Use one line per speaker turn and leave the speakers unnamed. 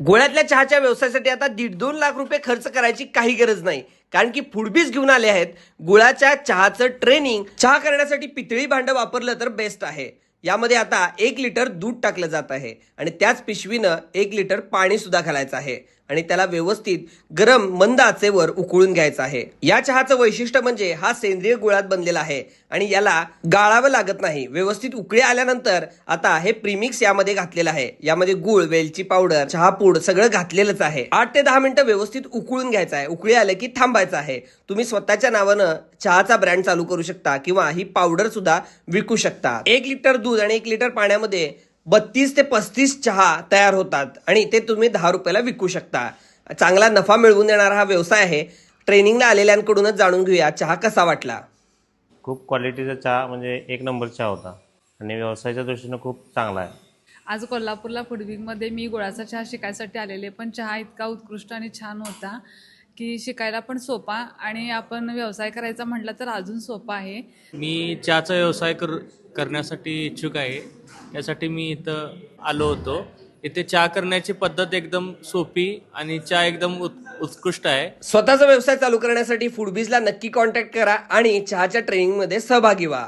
गोळ्यातल्या चहाच्या व्यवसायासाठी आता 1.5-2 लाख रुपये खर्च करायची काही गरज नाही, कारण की फूडबीज घेऊन आले आहेत गुळाच्या चहाचं ट्रेनिंग. चहा करण्यासाठी पितळी भांडं वापरलं तर बेस्ट आहे. यामध्ये आता 1 लिटर दूध टाकलं जात आहे आणि त्याच पिशवीनं 1 लिटर पाणी सुद्धा घालायचं आहे आणि त्याला व्यवस्थित गरम मंद आचेवर उकळून घ्यायचं आहे. या चहाचं वैशिष्ट्य म्हणजे हा सेंद्रिय गुळात बनलेला आहे आणि याला गाळावं लागत नाही. व्यवस्थित उकळी आल्यानंतर आता हे प्रीमिक्स यामध्ये घातलेलं आहे. यामध्ये गुळ, वेलची पावडर, चहा पूड सगळं घातलेलंच आहे. 8 ते 10 मिनिटं व्यवस्थित उकळून घ्यायचं आहे. उकळी आलं की थांबायचं आहे. तुम्ही स्वतःच्या नावानं चहाचा ब्रँड चालू करू शकता किंवा ही पावडर सुद्धा विकू शकता. 1 लिटर दूध आणि 1 लिटर पाण्यामध्ये 32 ते 35 चहा तयार होतात आणि ते तुम्ही 10 रुपयाला विकू शकता. चांगला नफा मिळवून देणारा हा व्यवसाय आहे. ट्रेनिंगला आलेल्यांकडूनच जाणून घेऊया चहा कसा वाटला.
खूप क्वालिटीचा चहा म्हणजे एक नंबर चहा होता आणि व्यवसायाच्या दृष्टीनं खूप चांगला आहे.
आज कोल्हापूरला फूडवीकमध्ये मी गुळाचा चहा शिकायसाठी आलेले, पण चहा इतका उत्कृष्ट आणि छान होता की शिकायला पण सोपा आणि आपण व्यवसाय करायचा म्हटलं तर अजून सोपा आहे.
मी चहाचा व्यवसाय करण्यासाठी इच्छुक आहे. यासाठी मी इथं आलो होतो. इथे चहा करण्याची पद्धत एकदम सोपी आणि चहा एकदम उत्कृष्ट आहे.
स्वतःचा व्यवसाय चालू करण्यासाठी फूडबीजला नक्की कॉन्टॅक्ट करा आणि चहाच्या ट्रेनिंगमध्ये सहभागी व्हा.